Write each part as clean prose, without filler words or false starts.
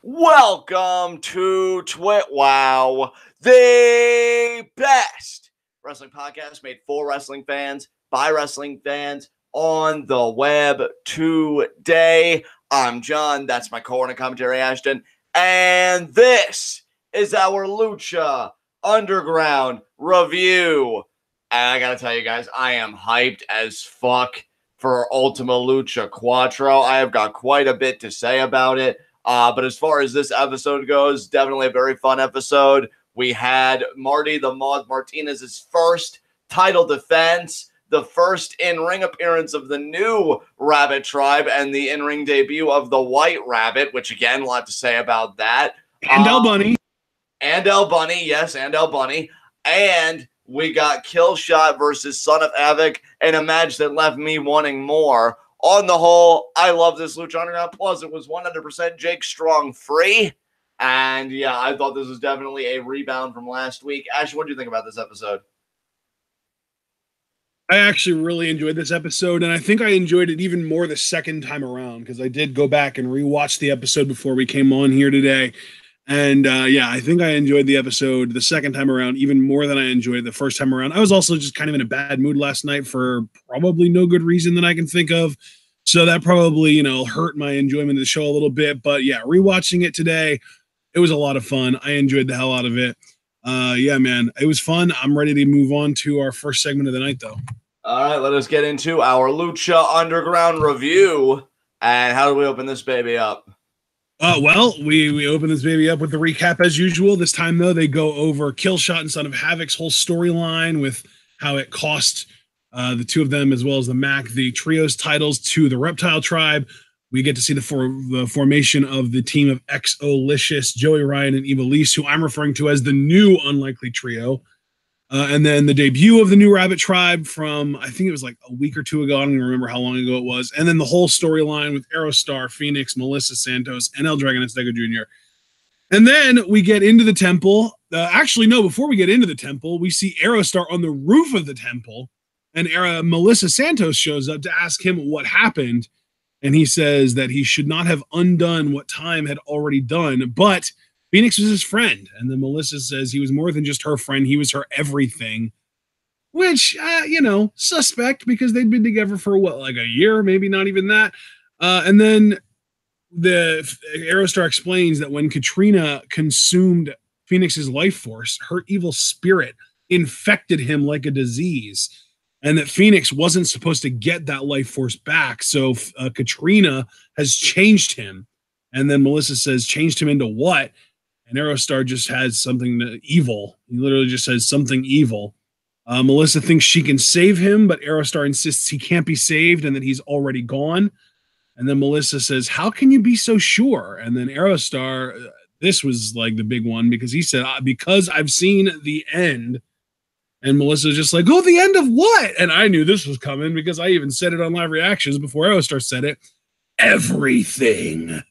Welcome to TWitWoW, the best wrestling podcast made for wrestling fans, by wrestling fans, on the web today. I'm John, that's my co-owner commentary, Ashton, and this is our Lucha Underground review. And I gotta tell you guys, I am hyped as fuck for Ultima Lucha Quattro. I have got quite a bit to say about it. But as far as this episode goes, definitely a very fun episode. We had Marty the Moth Martinez's first title defense, the first in-ring appearance of the new Rabbit Tribe, and the in-ring debut of the White Rabbit, which again, a lot to say about that. And El Bunny. And El Bunny, yes, and El Bunny. And we got Killshot versus Son of Havoc in a match that left me wanting more. On the whole, I love this Lucha Underground. Plus, it was 100% Jake Strong free. And yeah, I thought this was definitely a rebound from last week. Ash, what do you think about this episode? I actually really enjoyed this episode, and I think I enjoyed it even more the second time around because I did go back and rewatch the episode before we came on here today. And yeah, I think I enjoyed the episode the second time around even more than I enjoyed the first time around. I was also just kind of in a bad mood last night for probably no good reason that I can think of. So that probably, hurt my enjoyment of the show a little bit. But yeah, rewatching it today, it was a lot of fun. I enjoyed the hell out of it. Yeah, man, it was fun. I'm ready to move on to our first segment of the night, though. All right, let us get into our Lucha Underground review. And how do we open this baby up? Well, we open this baby up with the recap as usual. This time, though, they go over Killshot and Son of Havoc's whole storyline with how it cost the two of them, as well as the Mac, the trios titles to the Reptile Tribe. We get to see the formation of the team of X-O-Licious, Joey Ryan, and Evilise, who I'm referring to as the new Unlikely Trio. And then the debut of the new Rabbit Tribe from, I think it was like a week or two ago. I don't even remember how long ago it was. And then the whole storyline with Aerostar, Phoenix, Melissa Santos, and El Dragon Azteca Jr. And then we get into the temple. Actually, no, before we get into the temple, we see Aerostar on the roof of the temple. And Melissa Santos shows up to ask him what happened. And he says that he should not have undone what time had already done. But Phoenix was his friend. And then Melissa says he was more than just her friend. He was her everything. Which, suspect because they'd been together for what, like a year? Maybe not even that. And then the Aerostar explains that when Katrina consumed Phoenix's life force, her evil spirit infected him like a disease. And that Phoenix wasn't supposed to get that life force back. So Katrina has changed him. And then Melissa says, changed him into what? And Aerostar just has something evil. He literally just says something evil. Melissa thinks she can save him, but Aerostar insists he can't be saved and that he's already gone. And then Melissa says, how can you be so sure? And then Aerostar, this was like the big one because he said, because I've seen the end. And Melissa was just like, oh, the end of what? And I knew this was coming because I even said it on live reactions before Aerostar said it. Everything.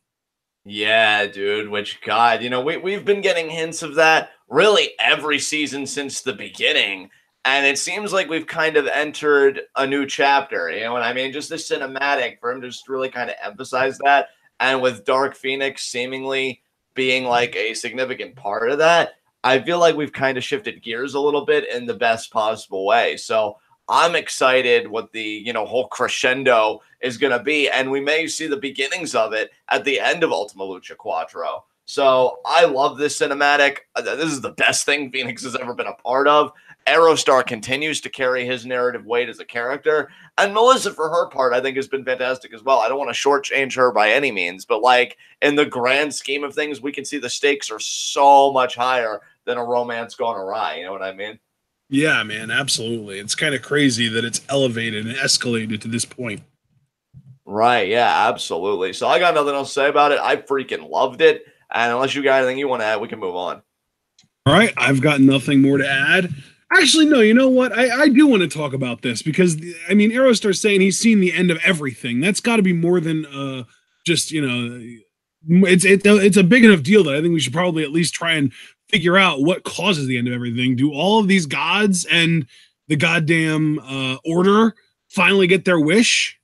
Yeah, dude, which, God, we've been getting hints of that really every season since the beginning. And it seems like we've kind of entered a new chapter, you know what I mean? Just the cinematic for him to just really kind of emphasize that. And with Dark Phoenix seemingly being like a significant part of that, I feel like we've kind of shifted gears a little bit in the best possible way. So I'm excited what the, whole crescendo is going to be. And we may see the beginnings of it at the end of Ultima Lucha Quattro. So I love this cinematic. This is the best thing Phoenix has ever been a part of. Aerostar continues to carry his narrative weight as a character. And Melissa, for her part, I think has been fantastic as well. I don't want to shortchange her by any means, but like in the grand scheme of things, we can see the stakes are so much higher than a romance gone awry. You know what I mean? Yeah, man, absolutely. It's kind of crazy that it's elevated and escalated to this point. Right, yeah, absolutely. So I got nothing else to say about it. I freaking loved it. And unless you got anything you want to add, we can move on. All right, I've got nothing more to add. Actually, no, you know what? I do want to talk about this because, I mean, Aerostar's saying he's seen the end of everything. That's got to be more than just, it's a big enough deal that I think we should probably at least try and figure out what causes the end of everything. Do all of these gods and the goddamn order finally get their wish?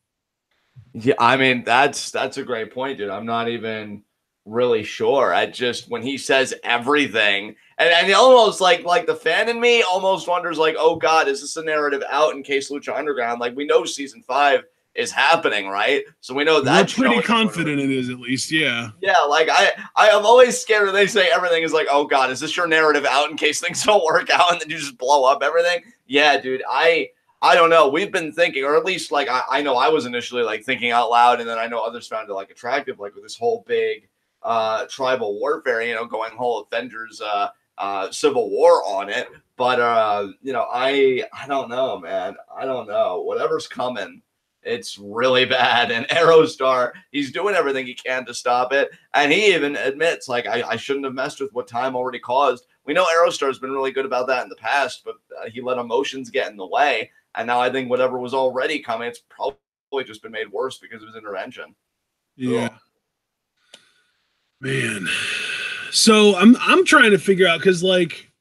Yeah, I mean, that's a great point, dude. I'm not even really sure. I just when he says everything, and almost like the fan in me almost wonders like, oh God, is this a narrative out in case Lucha Underground? Like we know season 5 is happening, right? So we know We're that pretty confident it is, at least, yeah. Yeah, like I am always scared when they say everything is like, oh God, is this your narrative out in case things don't work out and then you just blow up everything? Yeah, dude, I don't know. We've been thinking, or at least like I know I was initially like thinking out loud, and then I know others found it like attractive, like with this whole big tribal warfare, going whole Avengers Civil War on it. But I don't know, man. I don't know. Whatever's coming, it's really bad. And Aerostar, he's doing everything he can to stop it. And he even admits, like, I shouldn't have messed with what time already caused. We know Aerostar's been really good about that in the past, but he let emotions get in the way. And now I think whatever was already coming, it's probably just been made worse because of his intervention. Yeah. Ugh. Man. So I'm trying to figure out, because like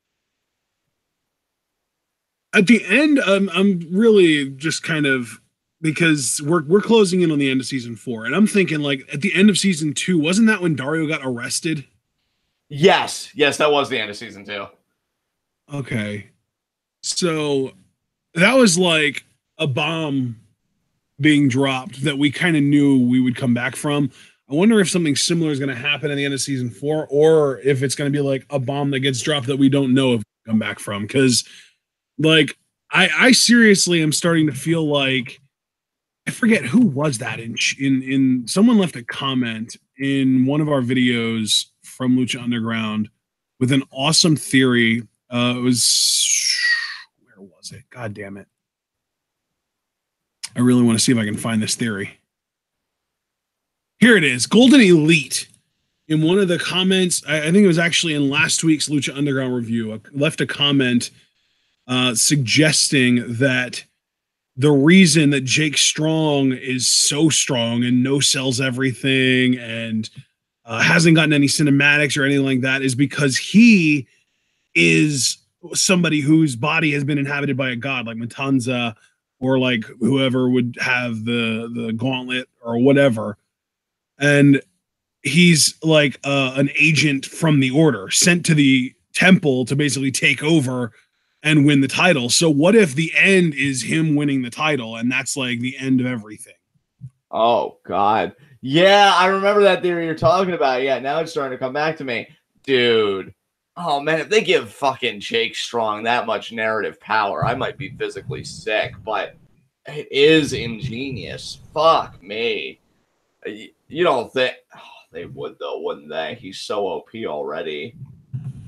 at the end, I'm really just kind of, because we're closing in on the end of season 4, and I'm thinking like at the end of season 2, wasn't that when Dario got arrested? Yes, that was the end of season 2. Okay, so that was like a bomb being dropped that we kind of knew we would come back from. I wonder if something similar is going to happen at the end of season 4, or if it's going to be like a bomb that gets dropped that we don't know if we come back from. Because like I seriously am starting to feel like, I forget who was that in someone left a comment in one of our videos from Lucha Underground with an awesome theory. It was, where was it? God damn it. I really want to see if I can find this theory. Here it is. Golden Elite, in one of the comments, I think it was actually in last week's Lucha Underground review, left a comment suggesting that the reason that Jake Strong is so strong and no sells everything and hasn't gotten any cinematics or anything like that is because he is somebody whose body has been inhabited by a god, like Matanza, or like whoever would have the gauntlet or whatever. And he's like an agent from the order sent to the temple to basically take over and win the title. So what if the end is him winning the title and that's like the end of everything? Oh God. Yeah, I remember that theory you're talking about. Yeah, now it's starting to come back to me. Dude. Oh man, if they give fucking Jake Strong that much narrative power, I might be physically sick, but it is ingenious. Fuck me. You don't think they would though, wouldn't they? He's so OP already.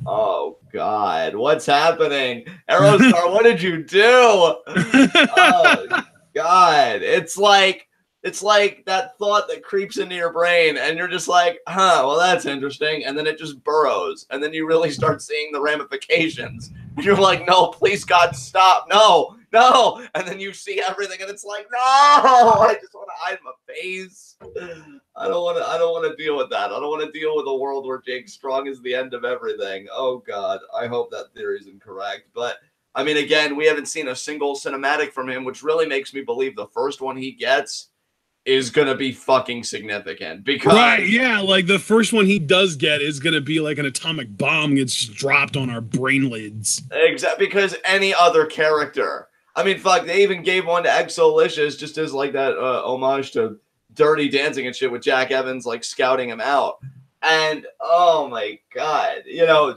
Oh God, what's happening? Aerostar, what did you do? Oh God. It's like that thought that creeps into your brain and you're just like, well, that's interesting. And then it just burrows. And then you really start seeing the ramifications. And you're like, no, please God, stop. No. And then you see everything and it's like, no, I just want to hide my face. I don't want to deal with that. I don't want to deal with a world where Jake Strong is the end of everything. Oh God, I hope that theory is incorrect. But I mean, again, we haven't seen a single cinematic from him, which really makes me believe the first one he gets is gonna be fucking significant. Because right, yeah, like the first one he does get is gonna be like an atomic bomb gets dropped on our brain lids. Exactly, because any other character. I mean, fuck, they even gave one to Exolicious just as like that homage to Dirty Dancing and shit with Jack Evans like scouting him out. And oh my God,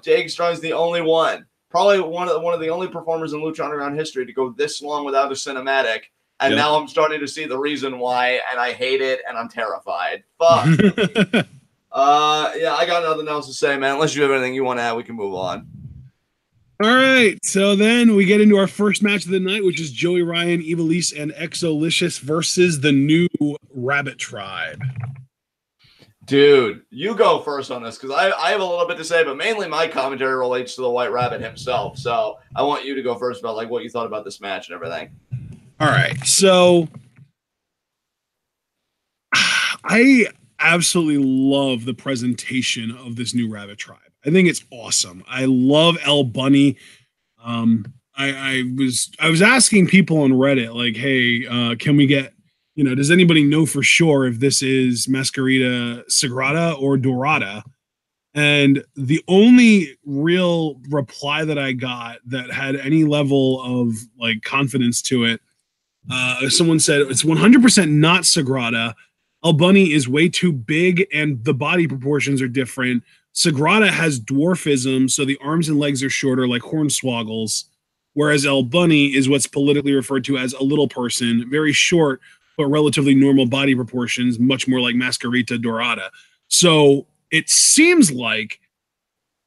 Jake Strong's the only one, probably one of the only performers in Lucha Underground history to go this long without a cinematic. And now I'm starting to see the reason why, and I hate it, and I'm terrified. Fuck. Yeah, I got nothing else to say, man. Unless you have anything you want to add, we can move on. All right, so then we get into our first match of the night, which is Joey Ryan, Ivelisse, and Exolicious versus the new Rabbit Tribe. Dude, you go first on this, because I have a little bit to say, but mainly my commentary relates to the White Rabbit himself. So I want you to go first about like what you thought about this match and everything. All right, so I absolutely love the presentation of this new Rabbit Tribe. I think it's awesome. I love El Bunny. I was asking people on Reddit like, hey, can we get does anybody know for sure if this is Masquerita Sagrada or Dorada? And the only real reply that I got that had any level of like confidence to it, someone said it's 100% not Sagrada. El Bunny is way too big and the body proportions are different. Sagrada has dwarfism, so the arms and legs are shorter like Hornswoggle's, whereas El Bunny is what's politically referred to as a little person, very short, but relatively normal body proportions, much more like Masquerita Dorada. So it seems like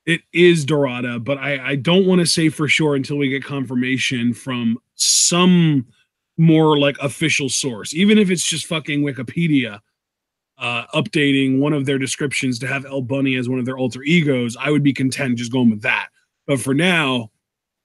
it is Dorada, but I don't want to say for sure until we get confirmation from some more like official source, even if it's just fucking Wikipedia updating one of their descriptions to have El Bunny as one of their alter egos. I would be content just going with that. But for now,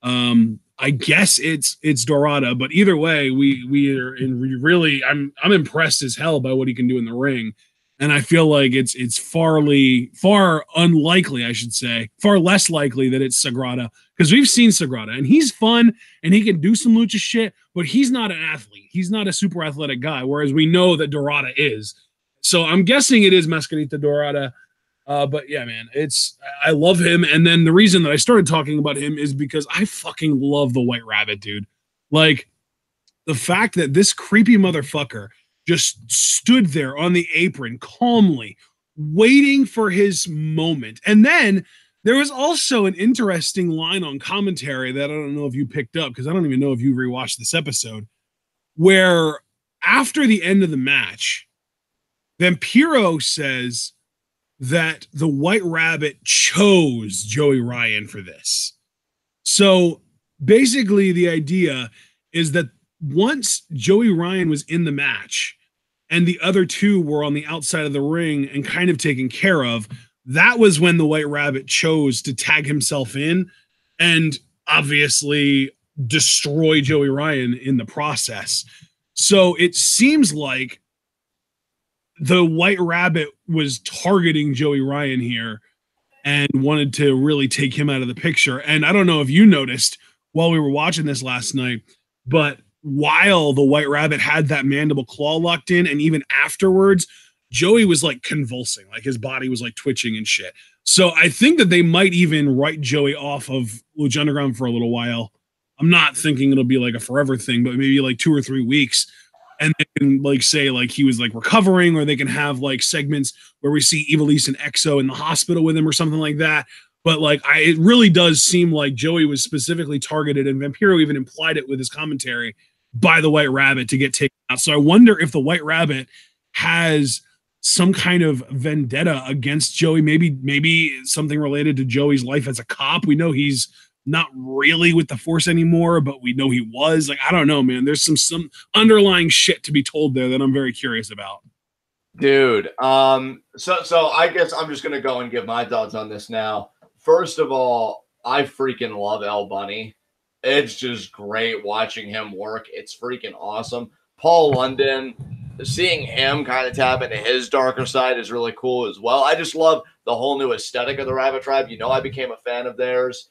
I guess it's Dorada. But either way, we are in really. I'm impressed as hell by what he can do in the ring. And I feel like it's far unlikely, I should say, far less likely that it's Sagrada, because we've seen Sagrada and he's fun and he can do some lucha shit, but he's not an athlete. He's not a super athletic guy, whereas we know that Dorada is. So I'm guessing it is Masquerita Dorada. But yeah, man, I love him. And then the reason that I started talking about him is because I fucking love the White Rabbit, dude. Like the fact that this creepy motherfucker just stood there on the apron calmly waiting for his moment. And then there was also an interesting line on commentary that I don't know if you picked up, because I don't even know if you rewatched this episode, where after the end of the match, Vampiro says that the White Rabbit chose Joey Ryan for this. So basically the idea is that once Joey Ryan was in the match and the other two were on the outside of the ring and kind of taken care of, that was when the White Rabbit chose to tag himself in and obviously destroy Joey Ryan in the process. So it seems like the White Rabbit was targeting Joey Ryan here and wanted to really take him out of the picture. And I don't know if you noticed while we were watching this last night, but while the White Rabbit had that mandible claw locked in, and even afterwards, Joey was like convulsing, like his body was like twitching and shit. So I think that they might even write Joey off of Lucha Underground for a little while. I'm not thinking it'll be like a forever thing, but maybe like 2 or 3 weeks. And they can like say like he was like recovering, or they can have like segments where we see Ivelisse and Exo in the hospital with him or something like that. But like it really does seem like Joey was specifically targeted, and Vampiro even implied it with his commentary, by the White Rabbit to get taken out. So I wonder if the White Rabbit has some kind of vendetta against Joey, maybe something related to Joey's life as a cop. We know he's not really with the force anymore, but we know he was. Like, I don't know, man. There's some underlying shit to be told there that I'm very curious about. Dude, so I guess I'm just gonna go and give my thoughts on this now. First of all, I freaking love El Bunny. It's just great watching him work. It's freaking awesome. Paul London, seeing him kind of tap into his darker side is really cool as well. I just love the whole new aesthetic of the Rabbit Tribe. You know, I became a fan of theirs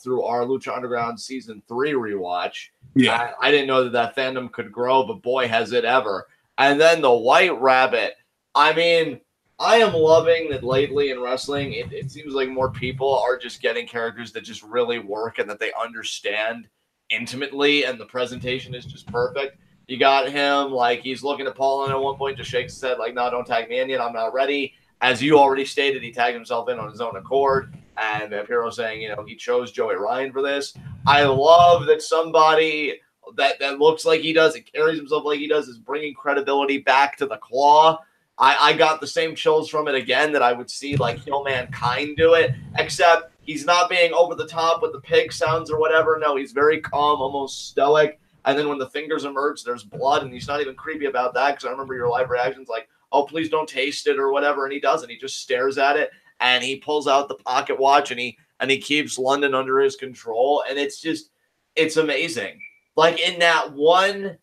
through our Lucha Underground Season 3 rewatch. Yeah. I didn't know that fandom could grow, but boy, has it ever. And then the White Rabbit. I mean, I am loving that lately in wrestling, it seems like more people are just getting characters that just really work and that they understand intimately, and the presentation is just perfect. You got him, like, he's looking at Paul, and at one point just shakes his head like, no, don't tag me in yet, I'm not ready. As you already stated, he tagged himself in on his own accord, and Vampiro saying, you know, he chose Joey Ryan for this. I love that somebody that looks like he does, and carries himself like he does, is bringing credibility back to the Claw. I got the same chills from it again that I would see like Kill Mankind do it, except he's not being over the top with the pig sounds or whatever. No, he's very calm, almost stoic. And then when the fingers emerge, there's blood, and he's not even creepy about that, because I remember your live reactions like, oh, please don't taste it or whatever, and he doesn't. He just stares at it, and he pulls out the pocket watch, and he keeps London under his control, and it's amazing. Like in that one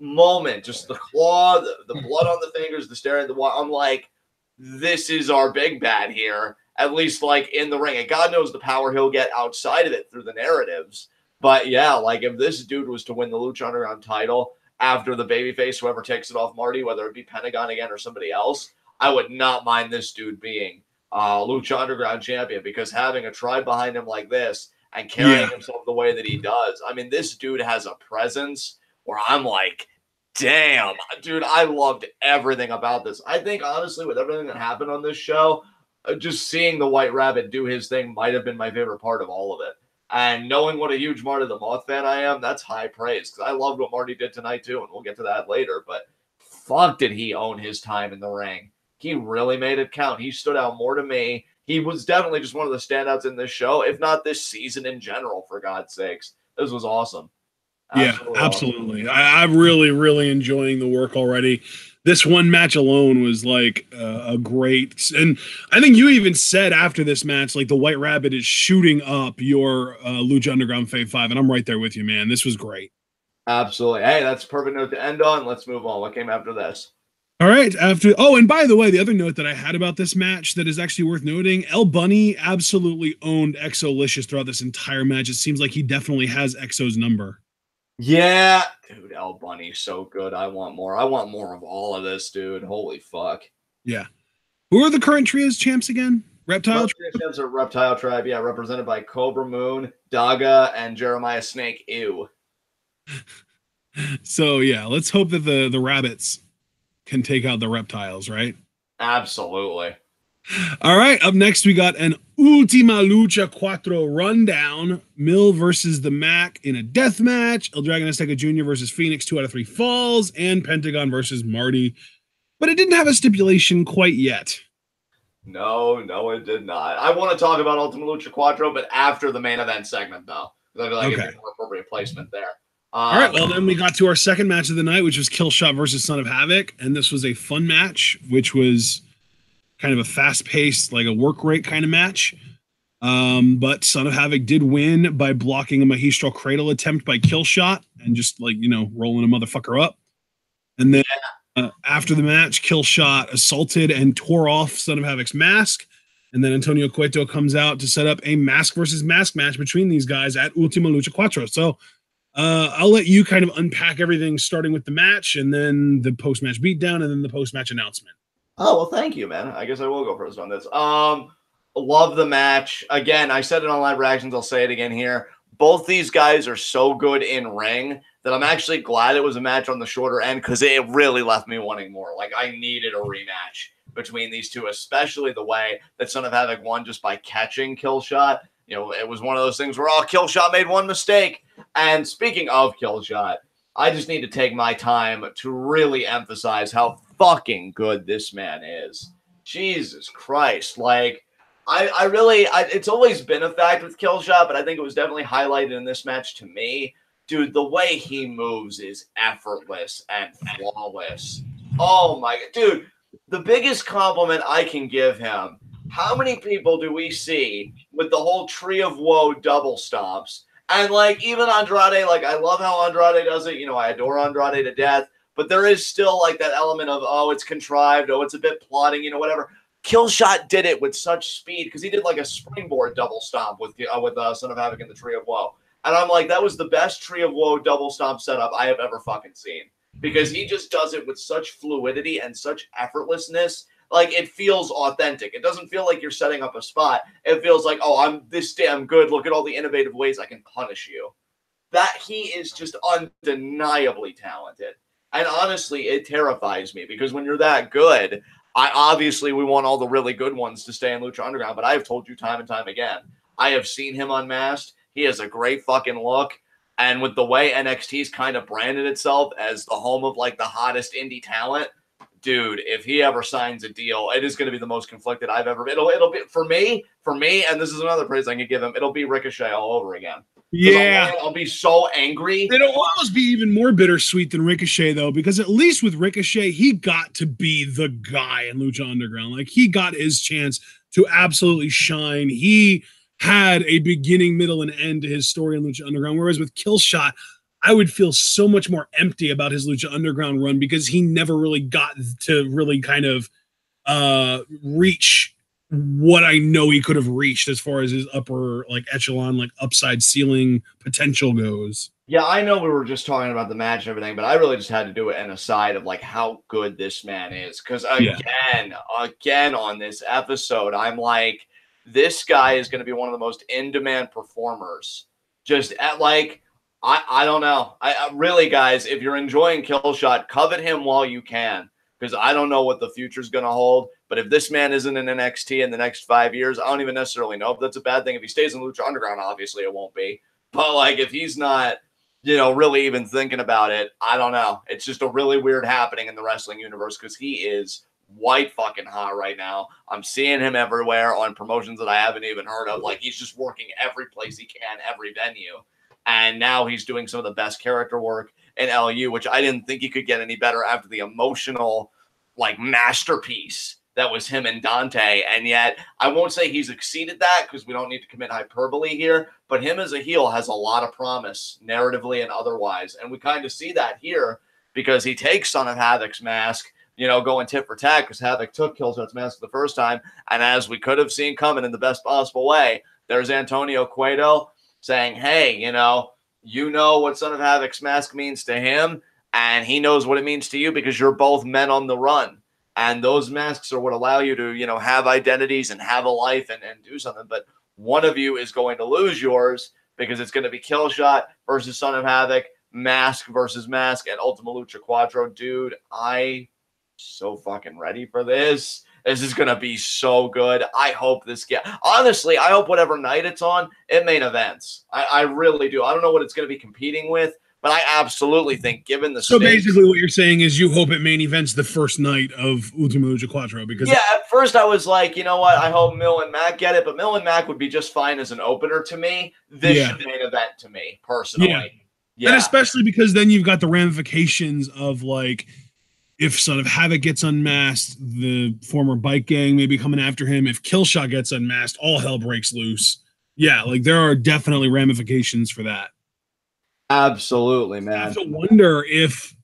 moment, just the claw, the blood on the fingers, the stare at the wall. I'm like, this is our big bad here, at least like in the ring. And God knows the power he'll get outside of it through the narratives. But yeah, like if this dude was to win the Lucha Underground title after the babyface, whoever takes it off Marty, whether it be Pentagon again or somebody else, I would not mind this dude being Lucha Underground champion, because having a tribe behind him like this and carrying himself the way that he does, I mean, this dude has a presence where I'm like, damn, dude, I loved everything about this. I think, honestly, with everything that happened on this show, just seeing the White Rabbit do his thing might have been my favorite part of all of it. And knowing what a huge Marty the Moth fan I am, that's high praise, because I loved what Marty did tonight, too, and we'll get to that later. But fuck, did he own his time in the ring. He really made it count. He stood out more to me. He was definitely just one of the standouts in this show, if not this season in general, for God's sakes. This was awesome. Absolutely. I'm really, really enjoying the work already. This one match alone was like a great, and I think you even said after this match, like the White Rabbit is shooting up your Lucha Underground Fave 5, and I'm right there with you, man. This was great. Absolutely. Hey, that's a perfect note to end on. Let's move on. What came after this? All right. And by the way, the other note that I had about this match that is actually worth noting, El Bunny absolutely owned Exolicious throughout this entire match. It seems like he definitely has Exo's number. Yeah, dude, El Bunny's so good. I want more. I want more of all of this, dude. Holy fuck. Yeah. Who are the current Trios champs again? Reptile champs are Reptile Tribe, yeah, represented by Cobra Moon, Daga, and Jeremiah Snake. Ew. So yeah, let's hope that the rabbits can take out the reptiles, right? Absolutely. All right, up next we got an Ultima Lucha Cuatro rundown. Mill versus the Mac in a death match. El Dragon Azteca Jr. versus Phoenix, 2 out of 3 falls, and Pentagon versus Marty. But it didn't have a stipulation quite yet. No, it did not. I want to talk about Ultima Lucha Cuatro, but after the main event segment, though. I feel like it's more appropriate placement there. All right, well, then we got to our second match of the night, which was Killshot versus Son of Havoc. And this was a fun match, which was kind of a fast-paced, like a work rate kind of match. But Son of Havoc did win by blocking a Magistral Cradle attempt by Killshot and just, like, rolling a motherfucker up. And then after the match, Killshot assaulted and tore off Son of Havoc's mask. And then Antonio Cueto comes out to set up a mask versus mask match between these guys at Ultima Lucha Cuatro. So I'll let you kind of unpack everything, starting with the match and then the post-match beatdown and then the post-match announcement. Oh, well, thank you, man. I guess I will go first on this. Love the match. Again, I said it on live reactions. I'll say it again here. Both these guys are so good in ring that I'm actually glad it was a match on the shorter end, because it really left me wanting more. Like, I needed a rematch between these two, especially the way that Son of Havoc won just by catching Killshot. It was one of those things where, Killshot made one mistake. And speaking of Killshot, I just need to take my time to really emphasize how fucking good this man is. Jesus Christ. Like, I really, it's always been a fact with Killshot, but I think it was definitely highlighted in this match to me. Dude, the way he moves is effortless and flawless. Oh my God. Dude, the biggest compliment I can give him, how many people do we see with the whole Tree of Woe double stomps? And, like, even Andrade, like, I love how Andrade does it. I adore Andrade to death. But there is still, like, that element of, it's contrived. It's a bit plotting, whatever. Killshot did it with such speed, because he did, like, a springboard double stomp with Son of Havoc and the Tree of Woe. And I'm like, that was the best Tree of Woe double stomp setup I have ever fucking seen. Because he just does it with such fluidity and such effortlessness. Like, it feels authentic. It doesn't feel like you're setting up a spot. It feels like, I'm this damn good. Look at all the innovative ways I can punish you. That he is just undeniably talented. And honestly, it terrifies me, because when you're that good, we want all the really good ones to stay in Lucha Underground. But I have told you time and time again, I have seen him unmasked. He has a great fucking look. And with the way NXT's kind of branded itself as the home of, like, the hottest indie talent, dude, if he ever signs a deal, it is going to be the most conflicted I've ever been. It'll be for me, and this is another praise I can give him, it'll be Ricochet all over again. Yeah. I'll be so angry. It'll almost be even more bittersweet than Ricochet, though, because at least with Ricochet, he got to be the guy in Lucha Underground. Like, he got his chance to absolutely shine. He had a beginning, middle, and end to his story in Lucha Underground, whereas with Killshot, I would feel so much more empty about his Lucha Underground run, because he never really got to really kind of reach what I know he could have reached as far as his upper, like, echelon, like, upside ceiling potential goes. Yeah, I know we were just talking about the match and everything, but I really just had to do it an aside of like how good this man is. Because Yeah. again on this episode, I'm like, this guy is going to be one of the most in-demand performers. Just at like, I don't know. I really, guys, if you're enjoying Killshot, covet him while you can. Because I don't know what the future's going to hold. But if this man isn't in NXT in the next 5 years, I don't even necessarily know if that's a bad thing. If he stays in Lucha Underground, obviously it won't be. But like, if he's not, really even thinking about it, I don't know. It's just a really weird happening in the wrestling universe because he is white fucking hot right now. I'm seeing him everywhere on promotions that I haven't even heard of. Like, he's just working every place he can, every venue. And now he's doing some of the best character work in LU, which I didn't think he could get any better after the emotional, like, masterpiece that was him and Dante. And yet, I won't say he's exceeded that because we don't need to commit hyperbole here, but him as a heel has a lot of promise, narratively and otherwise. And we kind of see that here because he takes Son of Havoc's mask, going tit for tat because Havoc took Killshot's mask the first time. And as we could have seen coming in the best possible way, there's Antonio Cueto saying, hey, you know what Son of Havoc's mask means to him, and he knows what it means to you because you're both men on the run. And those masks are what allow you to, have identities and have a life and do something. But one of you is going to lose yours because it's going to be Killshot versus Son of Havoc, mask versus mask, and Ultima Lucha Quattro. Dude, I so fucking ready for this. This is going to be so good. I hope honestly, I hope whatever night it's on, it main events. I really do. I don't know what it's going to be competing with, but I absolutely think given the stakes, basically what you're saying is you hope it main events the first night of Ultima Lucha Quattro because at first I was like, you know what, I hope Mill and Mac get it, but Mill and Mac would be just fine as an opener to me. This should main event to me personally. And especially because then you've got the ramifications of like if Son of Havoc gets unmasked, the former bike gang may be coming after him. If Killshot gets unmasked, all hell breaks loose. Yeah, like there are definitely ramifications for that. Absolutely, man. I have to wonder if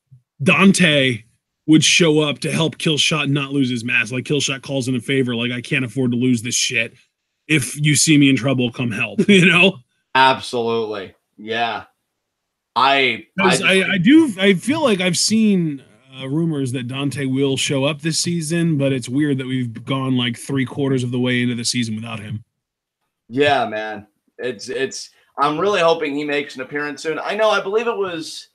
Dante would show up to help Killshot not lose his mask. Like Killshot calls in a favor, like I can't afford to lose this shit. If you see me in trouble, come help. Absolutely, yeah. I feel like I've seen rumors that Dante will show up this season, but it's weird that we've gone like 3/4 of the way into the season without him. Yeah, man. It's I'm really hoping he makes an appearance soon. I believe it was,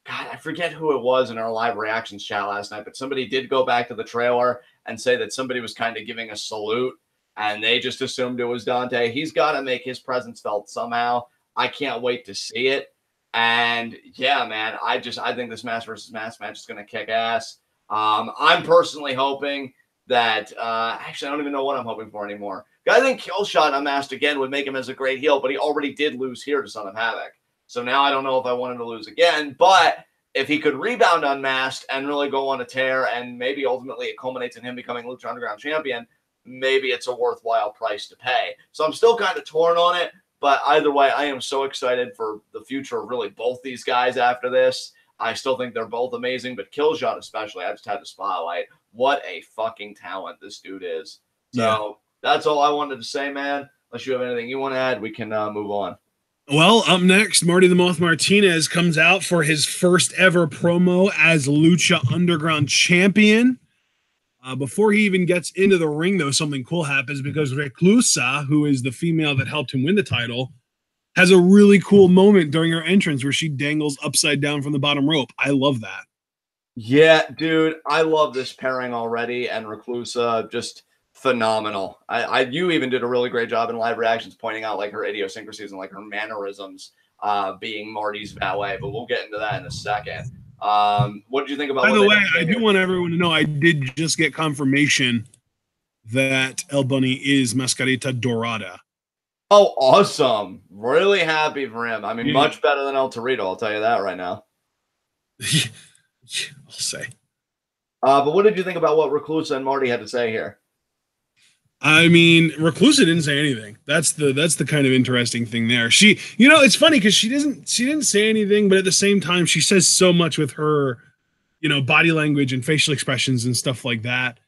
God, I forget who it was in our live reactions chat last night, but somebody did go back to the trailer and say that somebody was kind of giving a salute and they just assumed it was Dante. He's got to make his presence felt somehow. I can't wait to see it. And yeah, man, I think this mask versus mask match is going to kick ass. I'm personally hoping that, actually, I don't even know what I'm hoping for anymore. I think Killshot unmasked again would make him as a great heel, but he already did lose here to Son of Havoc. So now I don't know if I want him to lose again, but if he could rebound unmasked and really go on a tear and maybe ultimately it culminates in him becoming Lucha Underground champion, maybe it's a worthwhile price to pay. So I'm still kind of torn on it. But either way, I am so excited for the future of really both these guys after this. I still think they're both amazing, but Killshot especially, I just had to spotlight what a fucking talent this dude is. So that's all I wanted to say, man. Unless you have anything you want to add, we can move on. Well, up next, Marty the Moth Martinez comes out for his first ever promo as Lucha Underground champion. Before he even gets into the ring, though, something cool happens because Reclusa, who is the female that helped him win the title, has a really cool moment during her entrance where she dangles upside down from the bottom rope. I love that. Yeah, dude, I love this pairing already, and Reclusa just phenomenal. You even did a really great job in live reactions pointing out like her idiosyncrasies and like her mannerisms being Marty's valet, but we'll get into that in a second. What did you think about? By the way, I do want everyone to know I did just get confirmation that El Bunny is Mascarita Dorada. Oh, awesome. Really happy for him. I mean, much better than El Torito, I'll tell you that right now. I'll say. But what did you think about what Reclusa and Marty had to say here? I mean, Reclusa didn't say anything. That's the kind of interesting thing there. She, it's funny because she didn't say anything, but at the same time, she says so much with her, body language and facial expressions and stuff like that.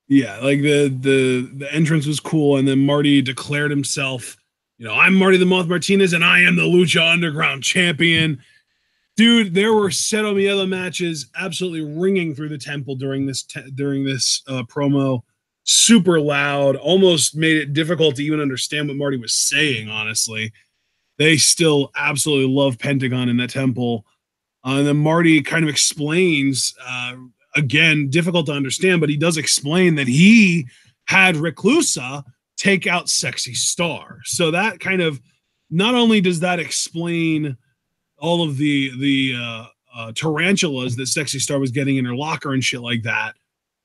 Yeah, like the entrance was cool, and then Marty declared himself I'm Marty the Moth Martinez, and I am the Lucha Underground champion. Dude, there were Cero Miedo matches absolutely ringing through the temple during this promo. Super loud, almost made it difficult to even understand what Marty was saying, honestly. They still absolutely love Pentagon in that temple. And then Marty kind of explains, again, difficult to understand, but he does explain that he had Reclusa take out Sexy Star. So that kind of, not only does that explain all of the tarantulas that Sexy Star was getting in her locker and shit like that,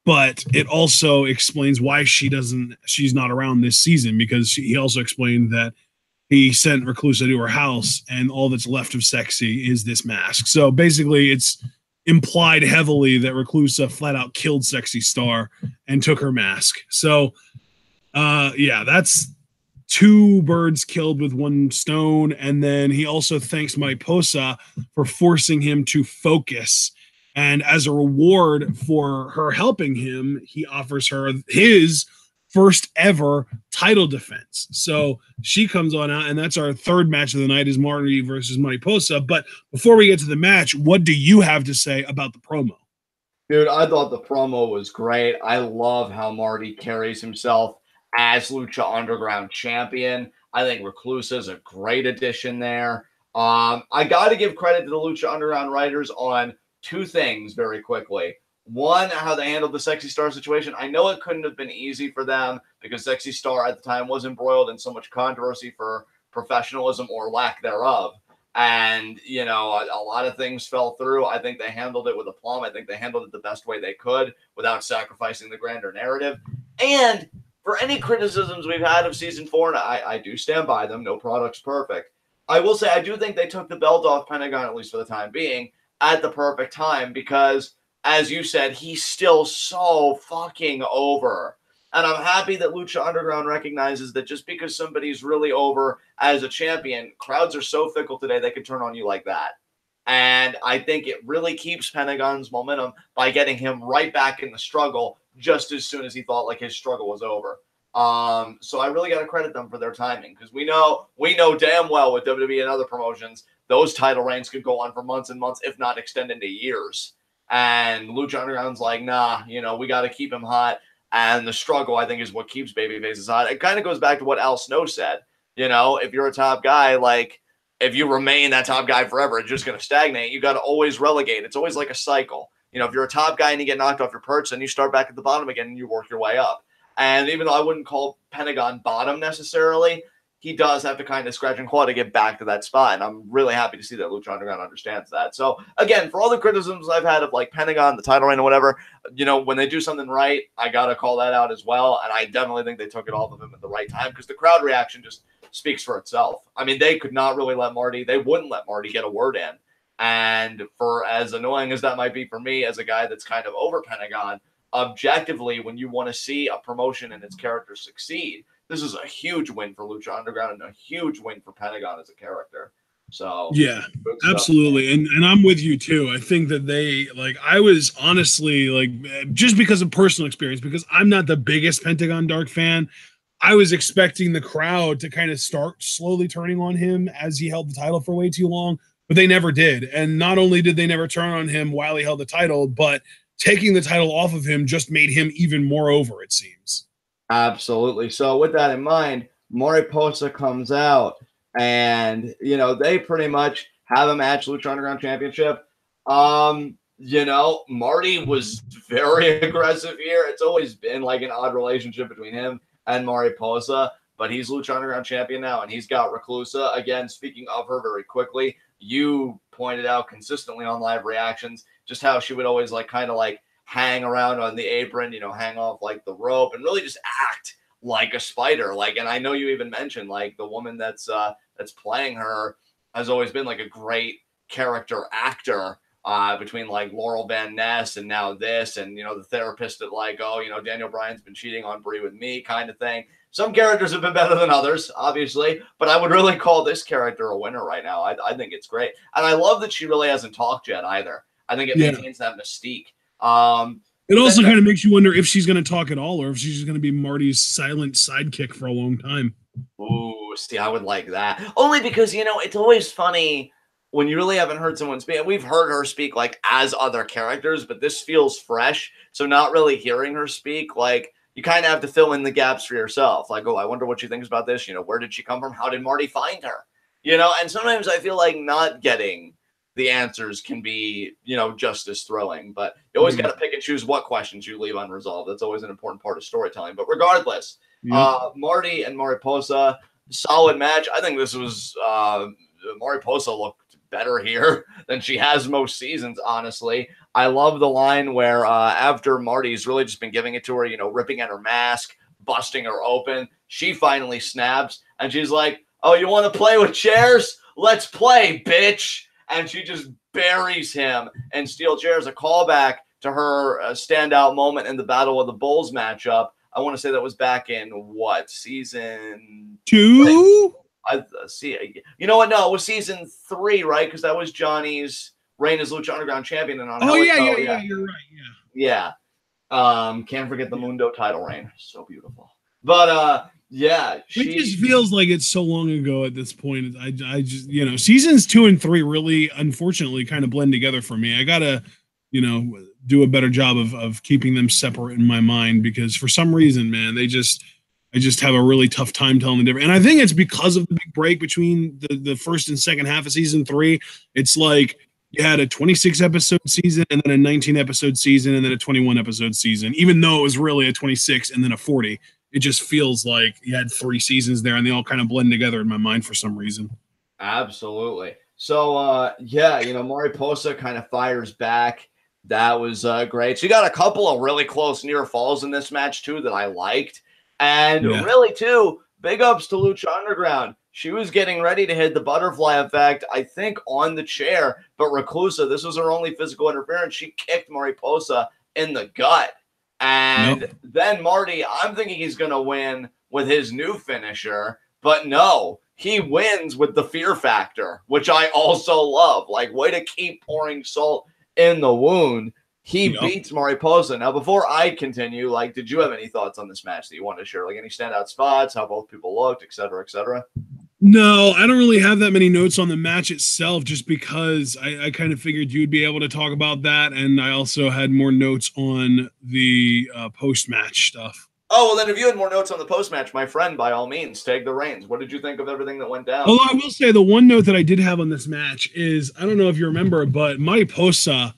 but it also explains why she's not around this season, because he also explained that he sent Reclusa to her house and all that's left of Sexy is this mask. So basically it's implied heavily that Reclusa flat out killed Sexy Star and took her mask. So yeah, that's two birds killed with one stone. And then he also thanks Mariposa for forcing him to focus. And as a reward for her helping him, he offers her his first ever title defense. So she comes on out, and that's our third match of the night, is Marty versus Mariposa. But before we get to the match, what do you have to say about the promo? Dude, I thought the promo was great. I love how Marty carries himself as Lucha Underground champion. I think Reclusa is a great addition there. I got to give credit to the Lucha Underground writers on two things very quickly. One, how they handled the Sexy Star situation. I know it couldn't have been easy for them because Sexy Star at the time was embroiled in so much controversy for professionalism or lack thereof. And, a lot of things fell through. I think they handled it with aplomb. I think they handled it the best way they could without sacrificing the grander narrative. And for any criticisms we've had of season 4, and I do stand by them, no product's perfect, I will say I do think they took the belt off Pentagon, at least for the time being, at the perfect time, because, as you said, he's still so fucking over. And I'm happy that Lucha Underground recognizes that just because somebody's really over as a champion, crowds are so fickle today, they can turn on you like that. And I think it really keeps Pentagon's momentum by getting him right back in the struggle just as soon as he thought like his struggle was over. So I really got to credit them for their timing, because we know damn well with WWE and other promotions, those title reigns could go on for months and months, if not extend into years. And Lucha Underground's like, nah, we got to keep him hot. And the struggle, I think, is what keeps babyfaces hot. It kind of goes back to what Al Snow said. If you're a top guy, like, if you remain that top guy forever, it's just going to stagnate. You got to always relegate. It's always like a cycle. If you're a top guy and you get knocked off your perch, then you start back at the bottom again and you work your way up. And even though I wouldn't call Pentagon bottom necessarily, he does have to kind of scratch and claw to get back to that spot. And I'm really happy to see that Lucha Underground understands that. So, again, for all the criticisms I've had of, like, Pentagon, the title reign or whatever, when they do something right, I got to call that out as well. And I definitely think they took it off of him at the right time, because the crowd reaction just speaks for itself. I mean, they could not really they wouldn't let Marty get a word in. And for as annoying as that might be for me as a guy that's kind of over Pentagon, objectively, when you want to see a promotion and its characters succeed, this is a huge win for Lucha Underground and a huge win for Pentagon as a character. So yeah, absolutely. And I'm with you too. I think that I was honestly, just because of personal experience, because I'm not the biggest Pentagon Dark fan, I was expecting the crowd to kind of start slowly turning on him as he held the title for way too long, but they never did. And not only did they never turn on him while he held the title, but taking the title off of him just made him even more over, it seems. Absolutely. So with that in mind, Mariposa comes out and, they pretty much have a match, Lucha Underground Championship. Marty was very aggressive here. It's always been like an odd relationship between him and Mariposa, but he's Lucha Underground champion now, and he's got Reclusa. Again, speaking of her very quickly, you pointed out consistently on live reactions just how she would always hang around on the apron, hang off like the rope and really just act like a spider. And I know you even mentioned the woman that's playing her has always been a great character actor, between Laurel Van Ness and now this, and the therapist that Daniel Bryan's been cheating on Brie with me kind of thing. Some characters have been better than others, obviously, but I would really call this character a winner right now. I think it's great. And I love that she really hasn't talked yet either. I think it maintains that mystique. It also kind of makes you wonder if she's going to talk at all, or if she's going to be Marty's silent sidekick for a long time. Ooh, Ooh, see, I would like that. Only because, it's always funny when you really haven't heard someone speak. We've heard her speak like as other characters, but this feels fresh. So not really hearing her speak, like you kind of have to fill in the gaps for yourself. Like, oh, I wonder what she thinks about this. Where did she come from? How did Marty find her? And sometimes I feel like not getting the answers can be, just as thrilling. But you always got to pick and choose what questions you leave unresolved. That's always an important part of storytelling. But regardless, Marty and Mariposa, solid match. I think this was Mariposa looked better here than she has most seasons, honestly. I love the line where after Marty's really just been giving it to her, ripping at her mask, busting her open, she finally snaps and she's like, oh, you want to play with chairs? Let's play, bitch. And she just buries him in steel chairs. A callback to her standout moment in the Battle of the Bulls matchup. I want to say that was back in season 2? I see. You know what? No, it was season 3, right? Because that was Johnny's reign as Lucha Underground champion. And on yeah, you're right. Yeah. Can't forget the Mundo title reign. So beautiful. But it just feels like it's so long ago at this point. I just, seasons 2 and 3 really, unfortunately, kind of blend together for me. I gotta, do a better job of keeping them separate in my mind, because for some reason, man, I just have a really tough time telling the difference. And I think it's because of the big break between the first and second half of season 3. It's like you had a 26 episode season and then a 19 episode season and then a 21 episode season, even though it was really a 26 and then a 40. It just feels like you had 3 seasons there and they all kind of blend together in my mind for some reason. Absolutely. So, Mariposa kind of fires back. That was great. So you got a couple of really close near falls in this match, too, that I liked. And really, too, big ups to Lucha Underground. She was getting ready to hit the butterfly effect, I think, on the chair. But Reclusa, this was her only physical interference. She kicked Mariposa in the gut. And then Marty, I'm thinking he's going to win with his new finisher. But no, he wins with the fear factor, which I also love. Like, way to keep pouring salt in the wound. He beats Mariposa. Now, before I continue, did you have any thoughts on this match that you want to share? Like any standout spots, how both people looked, et cetera, et cetera? No, I don't really have that many notes on the match itself, just because I kind of figured you'd be able to talk about that. And I also had more notes on the post-match stuff. Oh, well, then if you had more notes on the post-match, my friend, by all means, take the reins. What did you think of everything that went down? Although I will say the one note that I did have on this match is, I don't know if you remember, but Mariposa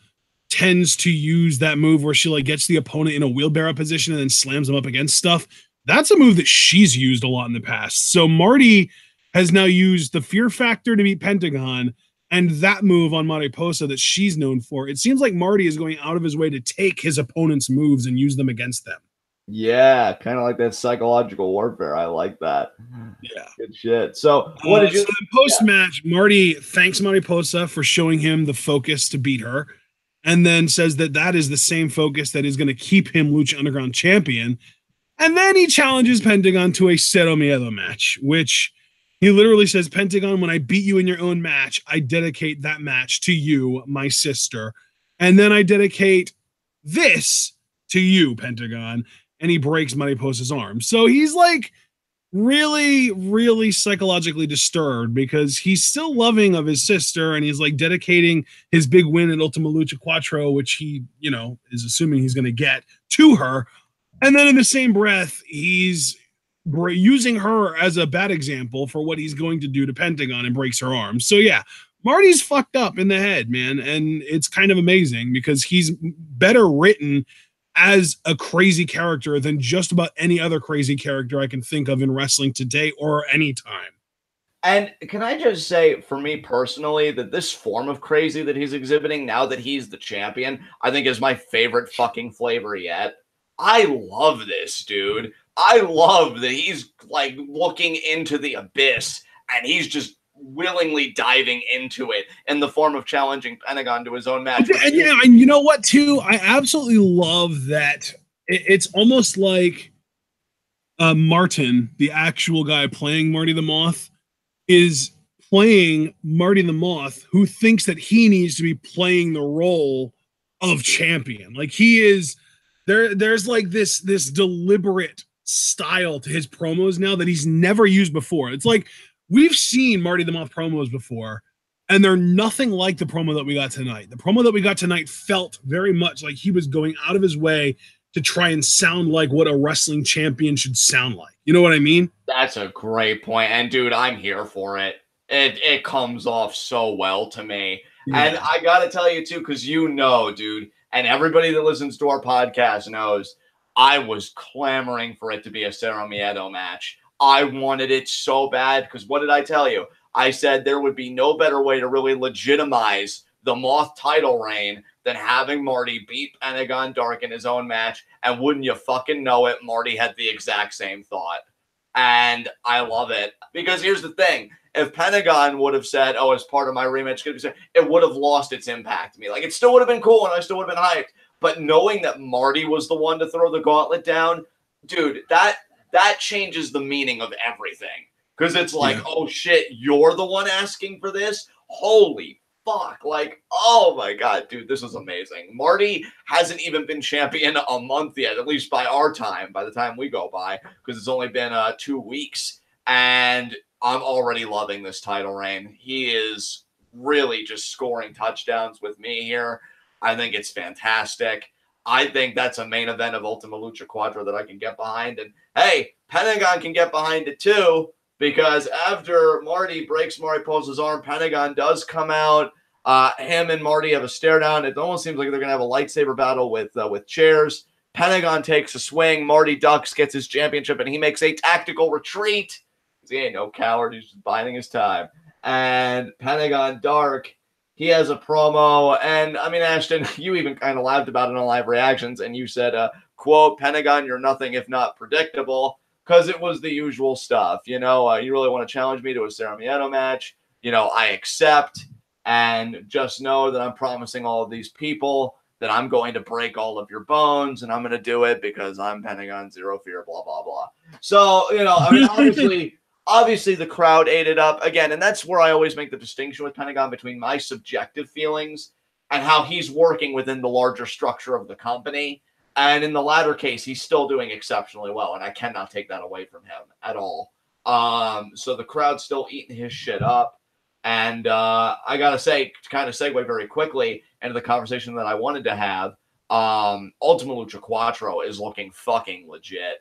tends to use that move where she gets the opponent in a wheelbarrow position and then slams them up against stuff. That's a move that she's used a lot in the past. So Marty has now used the fear factor to beat Pentagon, and that move on Mariposa that she's known for. It seems like Marty is going out of his way to take his opponent's moves and use them against them. Yeah, kind of like that psychological warfare. I like that. Yeah. Good shit. So what did you... So post-match, Marty thanks Mariposa for showing him the focus to beat her, and then says that is the same focus that is going to keep him Lucha Underground champion. And then he challenges Pentagon to a Cero Miedo match, which he literally says, Pentagon, when I beat you in your own match, I dedicate that match to you, my sister. And then I dedicate this to you, Pentagon. And he breaks Mariposa's arm. So he's really, really psychologically disturbed, because he's still loving of his sister, and he's dedicating his big win at Ultima Lucha Quattro, which he, is assuming he's going to get, to her. And then in the same breath, he's using her as a bad example for what he's going to do to Pentagon, and breaks her arm. So yeah, Marty's fucked up in the head, man. And it's kind of amazing, because he's better written as a crazy character than just about any other crazy character I can think of in wrestling today or any time. And can I just say, for me personally, that this form of crazy that he's exhibiting now that he's the champion, I think is my favorite fucking flavor yet. I love this, dude. I love that he's looking into the abyss and he's just willingly diving into it in the form of challenging Pentagon to his own match. And and you know what, too? I absolutely love that. It's almost like Martin, the actual guy playing Marty the Moth, is playing Marty the Moth, who thinks that he needs to be playing the role of champion. He is there's this deliberate style to his promos now that he's never used before. It's like we've seen Marty the Moth promos before, and they're nothing like the promo that we got tonight. The promo that we got tonight felt very much like he was going out of his way to try and sound like what a wrestling champion should sound like. You know what I mean? That's a great point. And dude, I'm here for it. It comes off so well to me. Yeah. And I got to tell you too, because you know, dude, and everybody that listens to our podcast knows, I was clamoring for it to be a Cero Miedo match. I wanted it so bad because what did I tell you? I said there would be no better way to really legitimize the Moth title reign than having Marty beat Pentagon Dark in his own match. And wouldn't you fucking know it, Marty had the exact same thought. And I love it. Because here's the thing. If Pentagon would have said, oh, as part of my rematch, it would have lost its impact to me. Like, it still would have been cool and I still would have been hyped. But knowing that Marty was the one to throw the gauntlet down, dude, that changes the meaning of everything. Because it's like, oh, shit, you're the one asking for this? Holy fuck. Like, oh, my God, dude, this is amazing. Marty hasn't even been champion a month yet, at least by our time, by the time we go by, because it's only been 2 weeks. And I'm already loving this title reign. He is really just scoring touchdowns with me here. I think it's fantastic. I think that's a main event of Ultima Lucha Quadra that I can get behind. And, hey, Pentagon can get behind it, too. Because after Marty breaks Mariposa's arm, Pentagon does come out. Him and Marty have a stare down. It almost seems like they're going to have a lightsaber battle with chairs. Pentagon takes a swing. Marty ducks, gets his championship, and he makes a tactical retreat. He ain't no coward. He's just biding his time. And Pentagon Dark, he has a promo. And, I mean, Ashton, you even kind of laughed about it on Live Reactions. And you said, quote, Pentagon, you're nothing if not predictable. Because it was the usual stuff, you know. You really want to challenge me to a Cero Miedo match? You know, I accept, and just know that I'm promising all of these people that I'm going to break all of your bones, and I'm going to do it because I'm Pentagon Zero Fear, blah blah blah. So, you know, I mean, obviously the crowd ate it up again, and that's where I always make the distinction with Pentagon between my subjective feelings and how he's working within the larger structure of the company. And in the latter case, he's still doing exceptionally well, and I cannot take that away from him at all. So the crowd's still eating his shit up. And I got to say, to kind of segue very quickly into the conversation that I wanted to have, Ultima Lucha Quattro is looking fucking legit.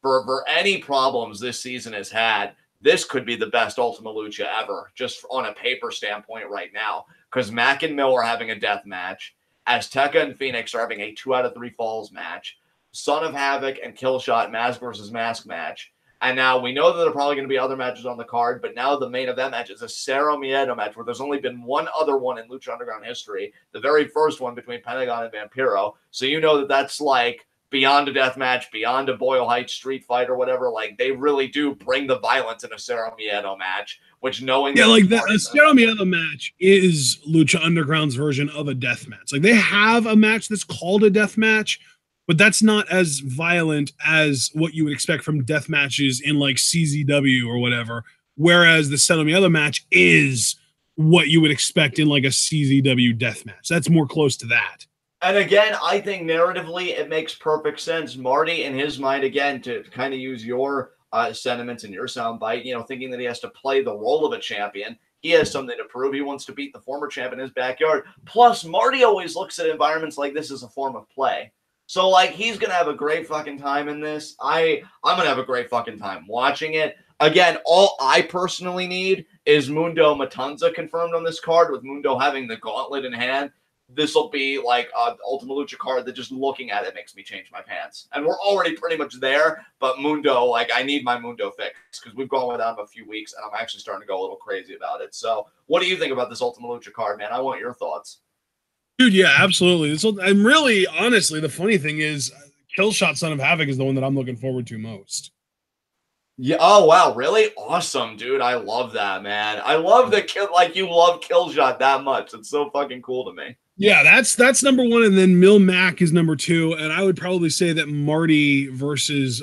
For any problems this season has had, this could be the best Ultima Lucha ever, just on a paper standpoint right now. Because Mac and Mill are having a death match. Azteca and Phoenix are having a 2 out of 3 falls match. Son of Havoc and Killshot mask versus mask match. And now we know that there are probably going to be other matches on the card, but now the main event match is a Cero Miedo match where there's only been one other one in Lucha Underground history, the very first one between Pentagon and Vampiro. So you know that that's like beyond a death match, beyond a Boyle Heights street fight or whatever. Like, they really do bring the violence in a Cero Miedo match. Which knowing like that, a Cero Miedo match is Lucha Underground's version of a death match. Like, they have a match that's called a death match, but that's not as violent as what you would expect from death matches in like CZW or whatever. Whereas the Cero Miedo match is what you would expect in like a CZW death match. That's more close to that. And again, I think narratively it makes perfect sense. Marty, in his mind, again, to kind of use your sentiments in your soundbite, you know, thinking that he has to play the role of a champion. He has something to prove. He wants to beat the former champ in his backyard. Plus, Marty always looks at environments like this as a form of play. So, like, he's going to have a great fucking time in this. I'm going to have a great fucking time watching it. Again, all I personally need is Mundo Matanza confirmed on this card, with Mundo having the gauntlet in hand. This will be like an Ultima Lucha card that just looking at it makes me change my pants. And we're already pretty much there, but Mundo, like, I need my Mundo fix because we've gone without him a few weeks, and I'm actually starting to go a little crazy about it. So what do you think about this Ultima Lucha card, man? I want your thoughts. Dude, yeah, absolutely. I'm really, honestly, the funny thing is Killshot Son of Havoc is the one that I'm looking forward to most. Yeah. Oh, wow. Really? Awesome, dude. I love that, man. I love that you love Killshot that much. It's so fucking cool to me. Yeah, that's number one, and then Mil Mac is number 2, and I would probably say that Marty versus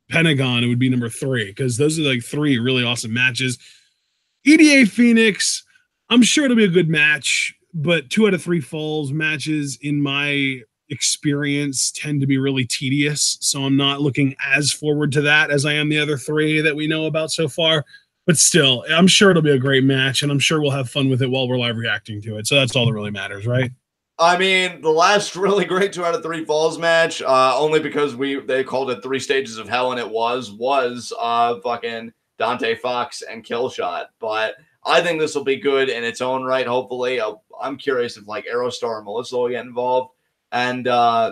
Pentagon, it would be number 3, because those are like 3 really awesome matches. EDA Phoenix, I'm sure it'll be a good match, but 2 out of 3 falls matches in my experience tend to be really tedious. So I'm not looking as forward to that as I am the other three that we know about so far. But still, I'm sure it'll be a great match, and I'm sure we'll have fun with it while we're live reacting to it. So that's all that really matters, right? I mean, the last really great 2 out of 3 falls match, only because they called it 3 stages of hell, and it was fucking Dante Fox and Killshot. But I think this will be good in its own right. Hopefully, I'm curious if like Aerostar and Melissa will get involved. And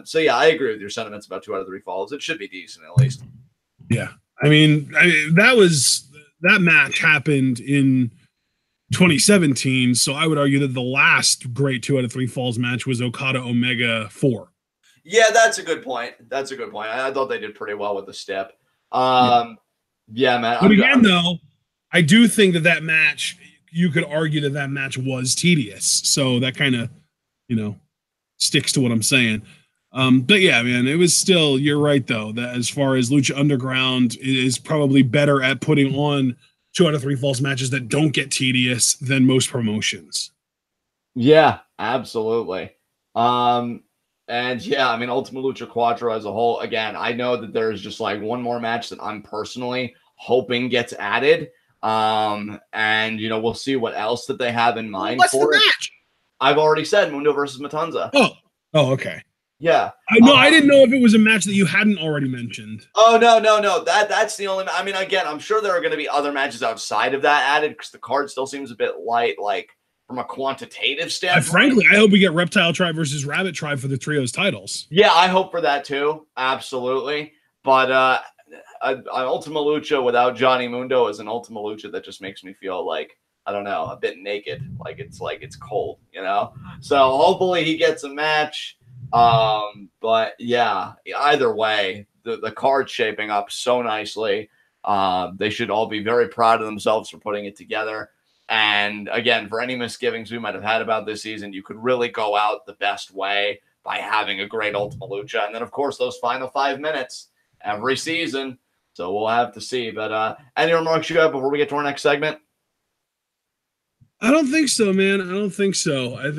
so yeah, I agree with your sentiments about 2 out of 3 falls. It should be decent at least. Yeah, I mean that match happened in 2017, so I would argue that the last great 2 out of 3 falls match was Okada Omega 4. Yeah, that's a good point. That's a good point. I thought they did pretty well with the step. Yeah, man. But again, though, I do think that match, you could argue that match was tedious. So that kind of, sticks to what I'm saying. But yeah, man, it was still, you're right, though, that as far as Lucha Underground is probably better at putting on 2 out of 3 false matches that don't get tedious than most promotions. Yeah, absolutely. And yeah, I mean, Ultima Lucha Quattro as a whole, again, I know that there's just like one more match that I'm personally hoping gets added. And we'll see what else that they have in mind. What's the match? I've already said Mundo versus Matanza. Oh, okay. Yeah. I didn't know if it was a match that you hadn't already mentioned. Oh, no. That's the only, I mean, again, I'm sure there are going to be other matches outside of that added because the card still seems a bit light, like from a quantitative standpoint. Frankly, I hope we get Reptile Tribe versus Rabbit Tribe for the trios titles. Yeah, I hope for that too. Absolutely. But an Ultima Lucha without Johnny Mundo is an Ultima Lucha that just makes me feel like, I don't know, a bit naked. Like it's cold, So hopefully he gets a match. But yeah, either way, the card's shaping up so nicely. They should all be very proud of themselves for putting it together. And again, for any misgivings we might have had about this season, you could really go out the best way by having a great Ultima Lucha. And then, of course, those final 5 minutes every season. So we'll have to see. But any remarks you have before we get to our next segment? I don't think so, man. I don't think so. I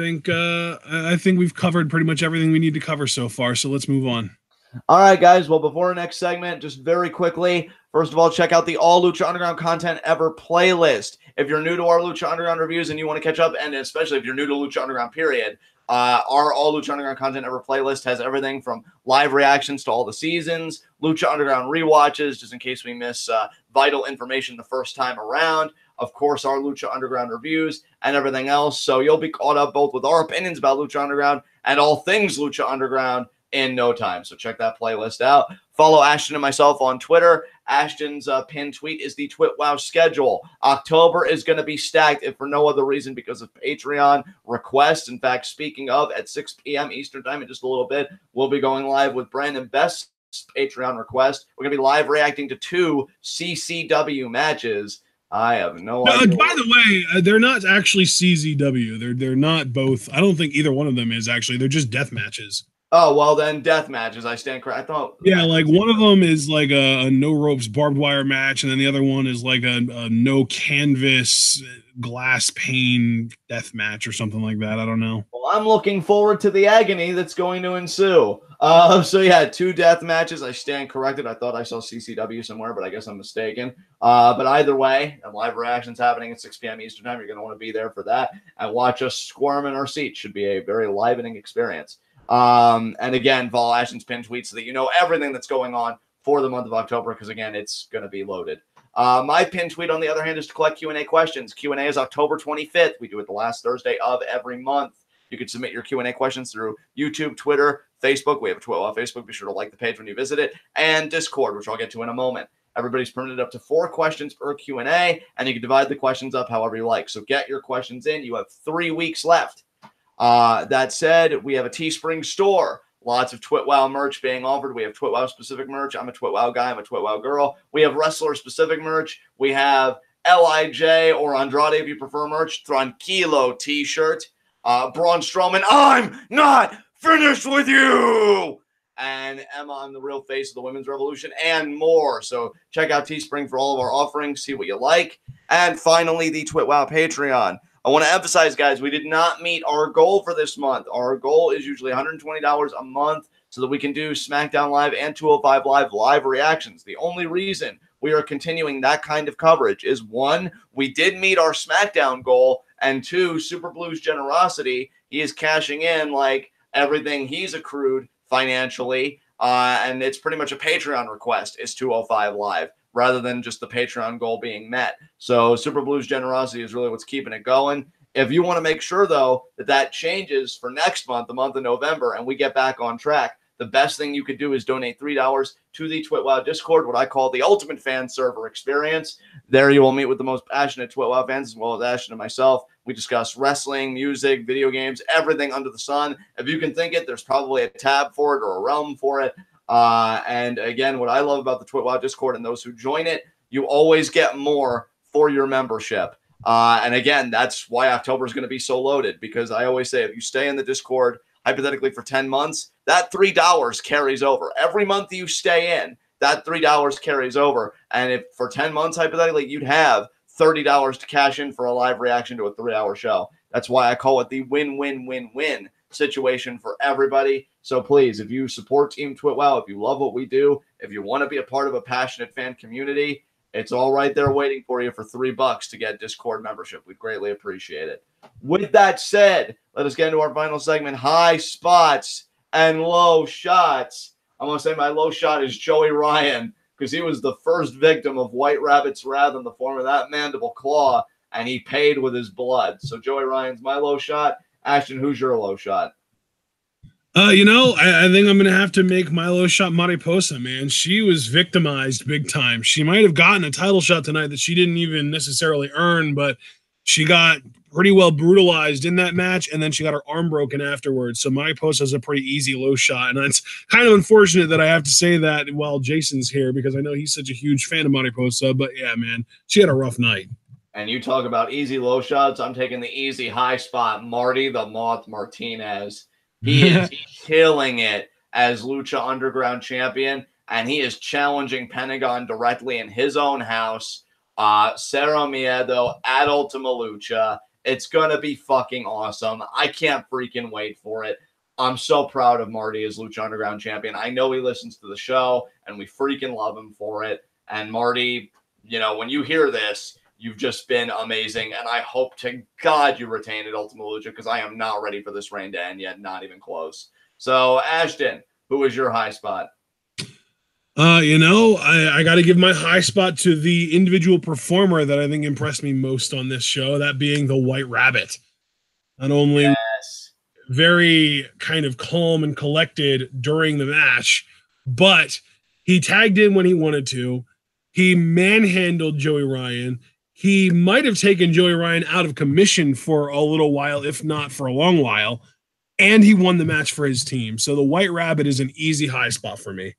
think we've covered pretty much everything we need to cover so far. So let's move on. All right, guys. Well, before our next segment, just very quickly, first of all, check out the All Lucha Underground Content Ever playlist. If you're new to our Lucha Underground reviews and you want to catch up, and especially if you're new to Lucha Underground, period, our All Lucha Underground Content Ever playlist has everything from live reactions to all the seasons, Lucha Underground rewatches, just in case we miss vital information the first time around. Of course, our Lucha Underground reviews and everything else. So you'll be caught up both with our opinions about Lucha Underground and all things Lucha Underground in no time. So check that playlist out. Follow Ashton and myself on Twitter. Ashton's pinned tweet is the TWitWoW schedule. October is going to be stacked, if for no other reason, because of Patreon requests. In fact, speaking of, at 6 p.m. Eastern time in just a little bit, we'll be going live with Brandon Best's Patreon request. We're going to be live reacting to 2 CCW matches. I have no idea. By the way, they're not actually CZW. They're not both. I don't think either one of them is actually. They're just death matches. Oh, well then, death matches. I stand correct. I thought. Yeah, like one of them is like a no ropes barbed wire match, and then the other one is like a no canvas glass pane death match or something like that. I don't know. Well, I'm looking forward to the agony that's going to ensue. So yeah, 2 death matches. I stand corrected. I thought I saw CCW somewhere, but I guess I'm mistaken. But either way, live reactions happening at 6 p.m. Eastern time. You're going to want to be there for that and watch us squirm in our seats. Should be a very livening experience. And again, follow Ashton's pinned tweets so that you know everything that's going on for the month of October, because again, it's going to be loaded. My pinned tweet, on the other hand, is to collect Q&A questions. Q&A is October 25th. We do it the last Thursday of every month. You can submit your Q&A questions through YouTube, Twitter, Facebook. We have a TWitWoW Facebook. Be sure to like the page when you visit it. And Discord, which I'll get to in a moment. Everybody's permitted up to 4 questions per Q&A, and you can divide the questions up however you like. So get your questions in. You have 3 weeks left. That said, we have a Teespring store. Lots of TWitWoW merch being offered. We have TWitWoW-specific merch. I'm a TWitWoW guy. I'm a TWitWoW girl. We have wrestler-specific merch. We have LIJ or Andrade, if you prefer merch. Tranquilo T-shirt. Braun Strowman, I'm not finished with you! And Emma, I'm the real face of the women's revolution, and more. So check out Teespring for all of our offerings. See what you like. And finally, the TWitWoW Patreon. I want to emphasize, guys, we did not meet our goal for this month. Our goal is usually $120 a month so that we can do SmackDown Live and 205 live reactions. The only reason we are continuing that kind of coverage is, one, we did meet our SmackDown goal, and two, Super Blue's generosity. He is cashing in like everything he's accrued financially, and it's pretty much a Patreon request is 205 live rather than just the Patreon goal being met. So Super Blue's generosity is really what's keeping it going. If you want to make sure, though, that changes for next month, the month of November, and we get back on track, the best thing you could do is donate $3 to the TWitWoW Discord, what I call the ultimate fan server experience. There you will meet with the most passionate TWitWoW fans, as well as Ashton and myself. We discuss wrestling, music, video games, everything under the sun. If you can think it, there's probably a tab for it or a realm for it. And again, what I love about the TWitWoW Discord and those who join it, you always get more for your membership. And again, that's why October is going to be so loaded, because I always say if you stay in the Discord, hypothetically for 10 months, that $3 carries over. Every month you stay in, that $3 carries over. And if for 10 months, hypothetically, you'd have $30 to cash in for a live reaction to a 3-hour show. That's why I call it the win-win-win-win situation for everybody. So please, if you support Team TWitWoW, if you love what we do, if you want to be a part of a passionate fan community, it's all right there waiting for you for $3 to get Discord membership. We'd greatly appreciate it. With that said, let us get into our final segment, high spots and low shots. I'm going to say my low shot is Joey Ryan, because he was the first victim of White Rabbit's wrath in the form of that mandible claw, and he paid with his blood. So Joey Ryan's my low shot. Ashton, who's your low shot? I think I'm going to have to make my low shot Mariposa, man. She was victimized big time. She might have gotten a title shot tonight that she didn't even necessarily earn, but she got pretty well brutalized in that match, and then she got her arm broken afterwards. So Mariposa is a pretty easy low shot, and it's kind of unfortunate that I have to say that while Jason's here, because I know he's such a huge fan of Mariposa. But yeah, man, she had a rough night. And you talk about easy low shots. I'm taking the easy high spot, Marty the Moth Martinez. He is killing it as Lucha Underground champion, and he is challenging Pentagon directly in his own house. Cero Miedo at Ultima Lucha. It's going to be fucking awesome. I can't freaking wait for it. I'm so proud of Marty as Lucha Underground champion. I know he listens to the show, and we freaking love him for it. And Marty, when you hear this, you've just been amazing, and I hope to God you retain at Ultima Lucha, because I am not ready for this reign to end yet, not even close. So, Ashton, who is your high spot? I got to give my high spot to the individual performer that I think impressed me most on this show, that being the White Rabbit. Not only very kind of calm and collected during the match, but he tagged in when he wanted to. He manhandled Joey Ryan. He might have taken Joey Ryan out of commission for a little while, if not for a long while, and he won the match for his team. So the White Rabbit is an easy high spot for me.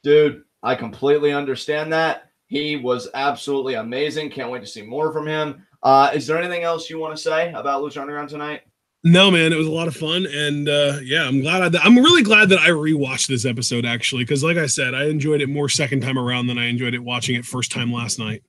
Dude, I completely understand that. He was absolutely amazing. Can't wait to see more from him. Is there anything else you want to say about Lucha Underground tonight? No, man, it was a lot of fun, and I'm really glad that I rewatched this episode, actually, because like I said, I enjoyed it more second time around than I enjoyed it watching it first time last night.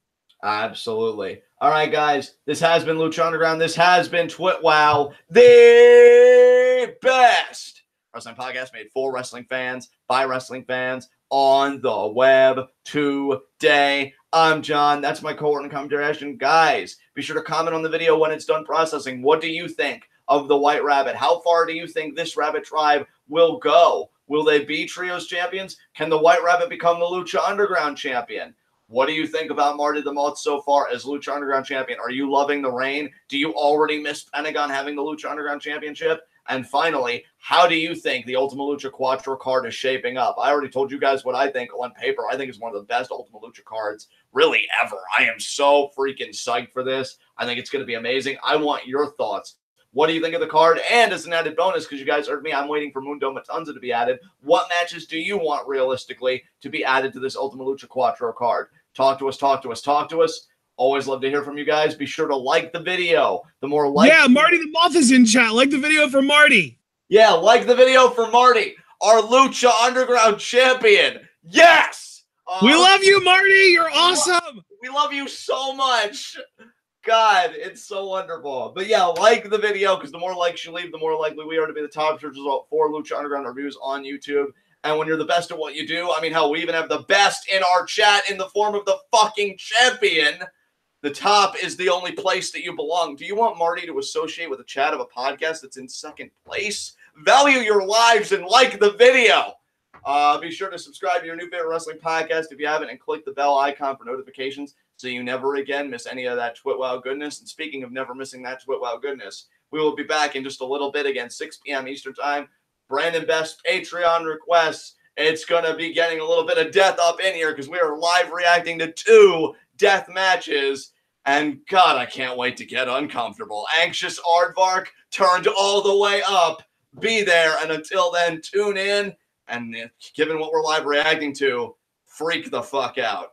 Absolutely. All right, guys, this has been Lucha Underground. This has been TWitWoW, the best wrestling podcast made for wrestling fans, by wrestling fans, on the web today. I'm John. That's my cohort and commentary, Ashton. Guys, be sure to comment on the video when it's done processing. What do you think of the White Rabbit? How far do you think this Rabbit tribe will go? Will they be Trios champions? Can the White Rabbit become the Lucha Underground champion? What do you think about Marty the Moth so far as Lucha Underground champion? Are you loving the reign? Do you already miss Pentagon having the Lucha Underground championship? And finally, how do you think the Ultima Lucha Quattro card is shaping up? I already told you guys what I think on paper. I think it's one of the best Ultima Lucha cards really ever. I am so freaking psyched for this. I think it's going to be amazing. I want your thoughts. What do you think of the card? And as an added bonus, because you guys heard me, I'm waiting for Mundo Matanza to be added. What matches do you want realistically to be added to this Ultima Lucha Quattro card? Talk to us, talk to us, talk to us. Always love to hear from you guys. Be sure to like the video. The more likes. Yeah, Marty the Moth is in chat. Like the video for Marty. Yeah, like the video for Marty, our Lucha Underground champion. Yes! We love you, Marty. You're awesome. We love you so much. God, it's so wonderful. But yeah, like the video, because the more likes you leave, the more likely we are to be the top search result for Lucha Underground reviews on YouTube. And when you're the best at what you do, I mean, hell, we even have the best in our chat in the form of the fucking champion. The top is the only place that you belong. Do you want Marty to associate with a chat of a podcast that's in second place? Value your lives and like the video. Be sure to subscribe to your new favorite wrestling podcast if you haven't, and click the bell icon for notifications so you never again miss any of that TWitWoW goodness. And speaking of never missing that TWitWoW goodness, we will be back in just a little bit again, 6 p.m. Eastern Time. Brandon Best Patreon requests. It's going to be getting a little bit of death up in here because we are live reacting to 2 death matches. And God, I can't wait to get uncomfortable. Anxious Aardvark turned all the way up. Be there. And until then, tune in. And given what we're live reacting to, freak the fuck out.